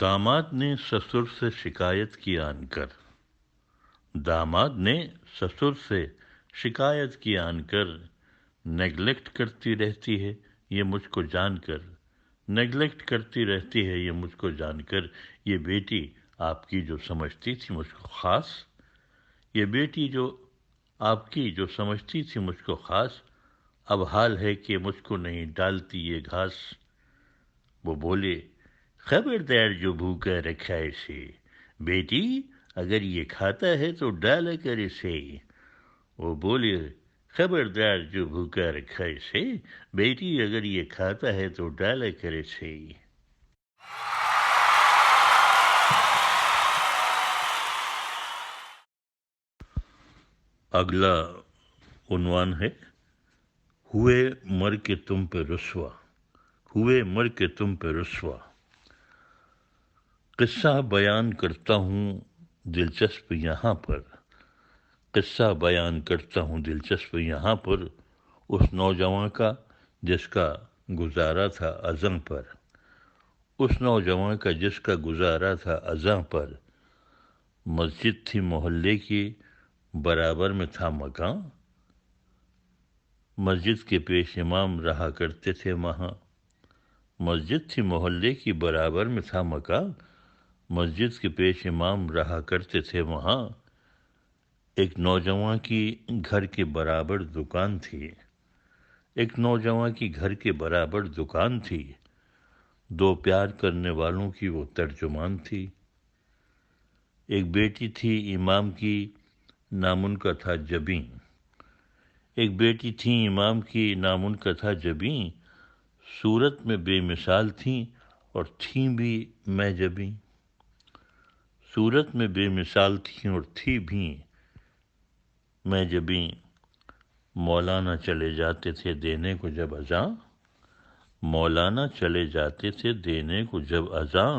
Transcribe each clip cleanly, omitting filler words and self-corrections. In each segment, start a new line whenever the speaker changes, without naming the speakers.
داماد نے سسر سے شکایت کی آن کر، داماد نے سسر سے شکایت کی آن کر، نیگلیکٹ کرتی رہتی ہے یہ مجھ کو جان کر، نیگلیکٹ کرتی رہتی ہے یہ مجھ کو جان کر، یہ بیٹی آپ کی جو سمجھتی تھی مجھ کو خاص، یہ بیٹی جو آپ کی جو سمجھتی تھی مجھ کو خاص، اب حال ہے کہ مجھ کو نہیں ڈالتی یہ گھاس۔ وہ بولے خبردار جو بھوکا رکھا اسے، بیٹی اگر یہ کھاتا ہے تو ڈالا کر اسے۔ وہ بولے خبردار جو بھوکا رکھا اسے، بیٹی اگر یہ کھاتا ہے تو ڈالا کر اسے۔ اگلا عنوان ہے ہوئے مر کے تم پہ رسوا، ہوئے مر کے تم پہ رسوا۔ قصہ بیان کرتا ہوں دلچسپ یہاں پر، قصہ بیان کرتا ہوں دلچسپ یہاں پر، اس نوجوان کا جس کا گزارا تھا ازاں پر، اس نوجوان کا جس کا گزارا تھا ازاں پر۔ مسجد تھی محلے کی برابر میں تھا مکان، مسجد کے پیش امام رہا کرتے تھے وہاں، مسجد تھی محلے کی برابر میں تھا مکان، مسجد کے پیش امام رہا کرتے تھے وہاں۔ ایک نوجوان کی گھر کے برابر دکان تھی، ایک نوجوان کی گھر کے برابر دکان تھی، دو پیار کرنے والوں کی وہ ترجمان تھی۔ ایک بیٹی تھی امام کی نام ان کا تھا جبیں، ایک بیٹی تھی امام کی نام ان کا تھا جبیں، صورت میں بے مثال تھیں اور تھیں بھی میں جبیں، صورت میں بے مثال تھیں اور تھی بھی میں جبیں۔ مولانا چلے جاتے تھے دینے کو جب اذاں، مولانا چلے جاتے تھے دینے کو جب اذاں،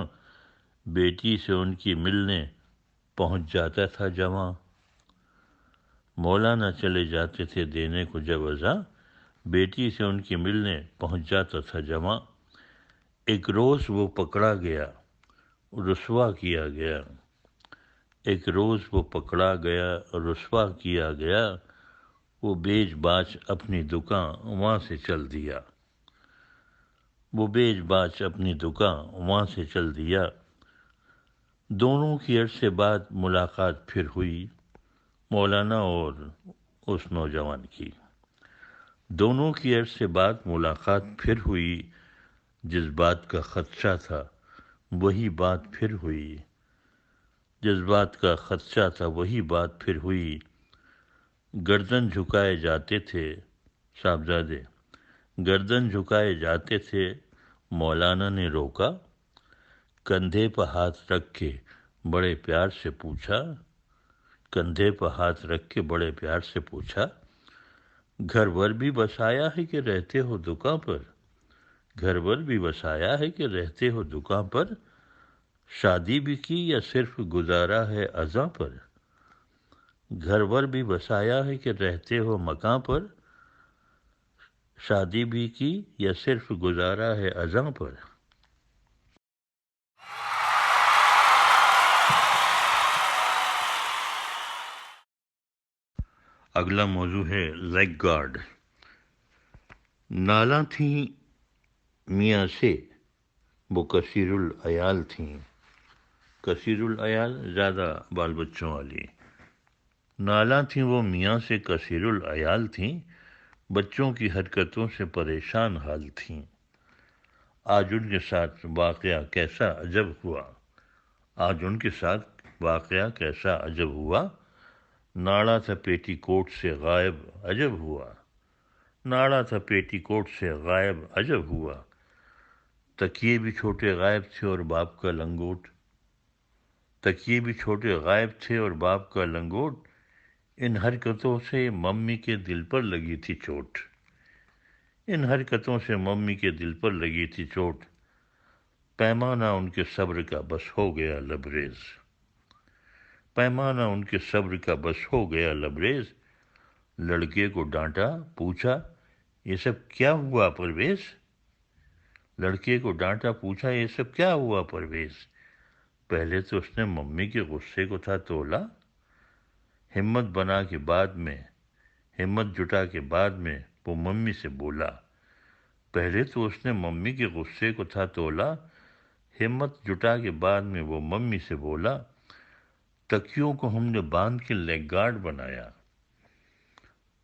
بیٹی سے ان کی ملنے پہنچ جاتا تھا جواں، مولانا چلے جاتے تھے دینے کو جب اذاں، بیٹی سے ان کی ملنے پہنچ جاتا تھا جواں۔ ایک روز وہ پکڑا گیا، رسوا کیا گیا، ایک روز وہ پکڑا گیا، رسوا کیا گیا، وہ بیچ باچ اپنی دکان وہاں سے چل دیا، وہ بیچ باچ اپنی دکان وہاں سے چل دیا۔ دونوں کی عرصے بعد ملاقات پھر ہوئی، مولانا اور اس نوجوان کی، دونوں کی عرصے بعد ملاقات پھر ہوئی، جس بات کا خدشہ تھا وہی بات پھر ہوئی، جس بات کا خدشہ تھا وہی بات پھر ہوئی۔ گردن جھکائے جاتے تھے صاحبزادے، گردن جھکائے جاتے تھے، مولانا نے روکا، کندھے پہ ہاتھ رکھ کے بڑے پیار سے پوچھا، کندھے پہ ہاتھ رکھ کے بڑے پیار سے پوچھا، گھر ور بھی بسایا ہے کہ رہتے ہو دکان پر، گھر ور بھی بسایا ہے کہ رہتے ہو دکان پر، شادی بھی کی یا صرف گزارا ہے اذاں پر، گھر ور بھی بسایا ہے کہ رہتے ہو مکان پر، شادی بھی کی یا صرف گزارا ہے اذاں پر۔ اگلا موضوع ہے لیگ گارڈ۔ نالاں تھیں میاں سے وہ کثیر العیال تھیں، کثیر العیال زیادہ بال بچوں والی، نالاں تھیں وہ میاں سے کثیر العیال تھیں، بچوں کی حرکتوں سے پریشان حال تھیں۔ آج ان کے ساتھ واقعہ کیسا عجب ہوا، آج ان کے ساتھ واقعہ کیسا عجب ہوا، ناڑا تھا پیٹی کوٹ سے غائب عجب ہوا، ناڑا تھا پیٹی کوٹ سے غائب عجب ہوا، تکیے بھی چھوٹے غائب تھے اور باپ کا لنگوٹ، تکیے بھی چھوٹے غائب تھے اور باپ کا لنگوٹ، ان حرکتوں سے ممی کے دل پر لگی تھی چوٹ، ان حرکتوں سے ممی کے دل پر لگی تھی چوٹ، پیمانہ ان کے صبر کا بس ہو گیا لبریز، پیمانہ ان کے صبر کا بس ہو گیا لبریز، لڑکے کو ڈانٹا پوچھا یہ سب کیا ہوا پرویز، لڑکے کو ڈانٹا پوچھا یہ سب کیا ہوا پرویز، پہلے تو اس نے ممی کے غصے کو تھا تولا، ہمت جٹا کے بعد میں وہ ممی سے بولا۔ پہلے تو اس نے ممی کے غصے کو تھا تولا، ہمت جٹا کے بعد میں وہ ممی سے بولا، تکیوں کو ہم نے باندھ کے لیگ گارڈ بنایا،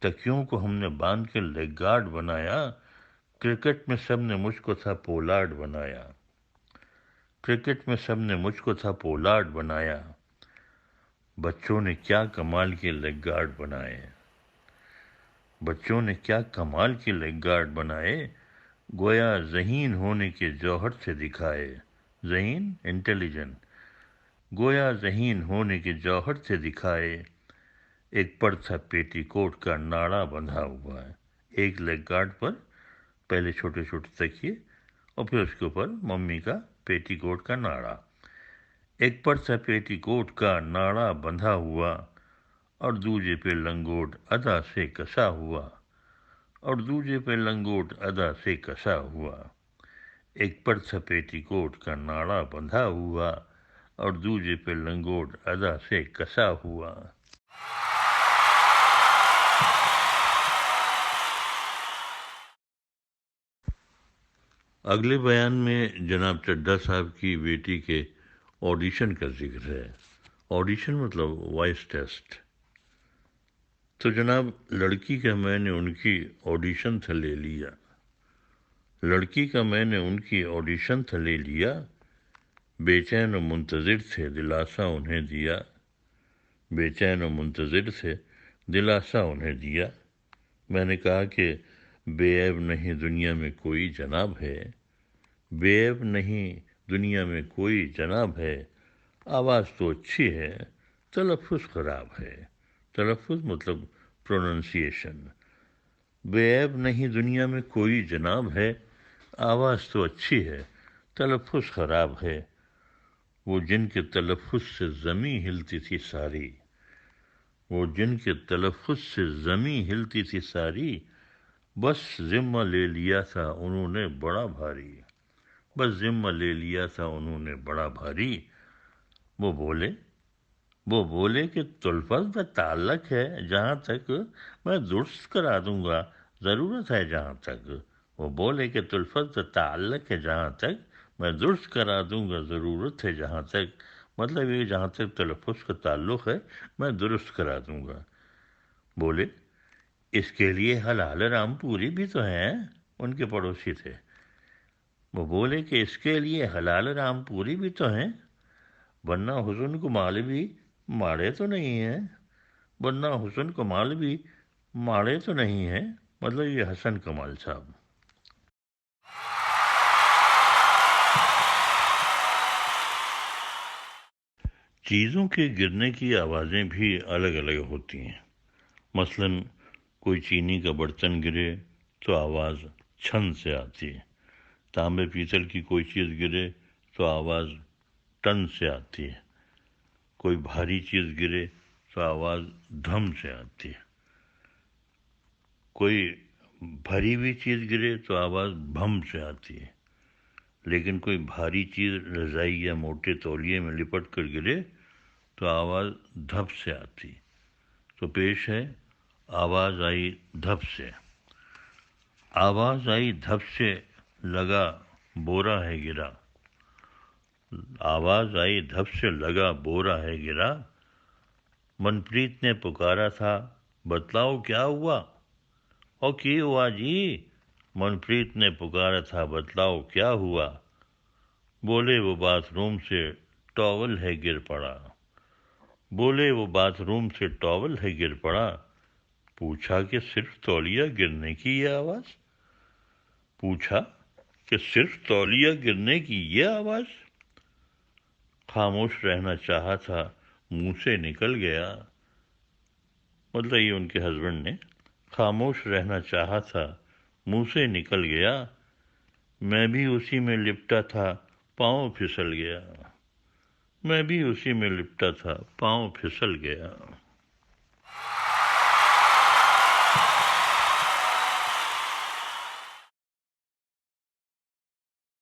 تکیوں کو ہم نے باندھ کے لیگ گارڈ بنایا، کرکٹ میں سب نے مجھ کو تھا پولارڈ بنایا، کرکٹ میں سب نے مجھ کو تھا پولارڈ بنایا، بچوں نے کیا کمال کے لیگ گارڈ بنائے، بچوں نے کیا کمال کے لیگ گارڈ بنائے، گویا ذہین ہونے کے جوہر سے دکھائے، ذہین انٹیلیجنٹ، گویا ذہین ہونے کے جوہر سے دکھائے، ایک پر تھا پیٹی کوٹ کا ناڑا بندھا ہوا ہے، ایک لیگ گارڈ پر پہلے چھوٹے چھوٹے تکیے اور پھر اس کے اوپر ممی کا پیٹی کوٹ کا ناڑا، ایک پر تھا پیٹی کوٹ کا ناڑا بندھا ہوا، اور دوجے پہ لنگوٹ ادا سے کسا ہوا، اور دوجے پہ لنگوٹ ادا سے کسا ہوا، ایک پر تھا پیٹی کوٹ کا ناڑا بندھا ہوا، اور دوجے پہ لنگوٹ ادا سے کسا ہوا۔ اگلے بیان میں جناب چڈھا صاحب کی بیٹی کے آڈیشن کا ذکر ہے۔ آڈیشن مطلب وائس ٹیسٹ۔ تو جناب لڑکی کا میں نے ان کی آڈیشن تھا لے لیا، لڑکی کا میں نے ان کی آڈیشن تھا لے لیا، بے چین و منتظر تھے دلاسا انہیں دیا، بے چین و منتظر تھے دلاسا انہیں دیا، میں نے کہا کہ بے عیب نہیں دنیا میں کوئی جناب ہے، بے عیب نہیں دنیا میں کوئی جناب ہے، آواز تو اچھی ہے تلفظ خراب ہے، تلفظ مطلب پروننسیشن، بے عیب نہیں دنیا میں کوئی جناب ہے، آواز تو اچھی ہے تلفظ خراب ہے، وہ جن کے تلفظ سے زمیں ہلتی تھی ساری، وہ جن کے تلفظ سے زمیں ہلتی تھی ساری، بس ذمہ لے لیا تھا انہوں نے بڑا بھاری، بس ذمہ لے لیا تھا انہوں نے بڑا بھاری، وہ بولے کہ تلفظ کا تعلق ہے جہاں تک میں درست کرا دوں گا، ضرورت ہے جہاں تک، وہ بولے کہ تلفظ کا تعلق ہے جہاں تک میں درست کرا دوں گا، ضرورت ہے جہاں تک، مطلب یہ جہاں تک تلفظ کا تعلق ہے میں درست کرا دوں گا۔ بولے اس کے لیے حلال رام پوری بھی تو ہیں، ان کے پڑوسی تھے، وہ بولے کہ اس کے لیے حلال رام پوری بھی تو ہیں، ورنہ حسن کو مال بھی ماڑے تو نہیں ہیں، ورنہ حسن کو مال بھی ماڑے تو نہیں ہیں، مطلب یہ حسن کمال صاحب۔ چیزوں کے گرنے کی آوازیں بھی الگ الگ ہوتی ہیں، مثلاً کوئی چینی کا برتن گرے تو آواز چھن سے آتی ہے، تانبے پیتل کی کوئی چیز گرے تو آواز ٹن سے آتی ہے، کوئی بھاری چیز گرے تو آواز دھم سے آتی ہے، کوئی بھری ہوئی چیز گرے تو آواز بھم سے آتی ہے، لیکن کوئی بھاری چیز رضائی یا موٹے تولیے میں لپٹ کر گرے تو آواز دھپ سے آتی۔ تو پیش ہے آواز آئی دھپ سے، آواز آئی دھپ سے لگا بورا ہے گرا، آواز آئی دھپ سے لگا بورا ہے گرا، من پریت نے پکارا تھا بتلاؤ کیا ہوا، او کی ہوا جی، من پریت نے پکارا تھا بتلاؤ کیا ہوا، بولے وہ باتھ روم سے ٹاول ہے گر پڑا، بولے وہ باتھ روم سے ٹاول ہے گر پڑا، پوچھا کہ صرف تولیہ گرنے کی یہ آواز، پوچھا کہ صرف تولیہ گرنے کی یہ آواز، خاموش رہنا چاہا تھا منہ سے نکل گیا، مطلب یہ ان کے ہسبینڈ نے خاموش رہنا چاہا تھا منہ سے نکل گیا، میں بھی اسی میں لپٹا تھا پاؤں پھسل گیا، میں بھی اسی میں لپٹا تھا پاؤں پھسل گیا۔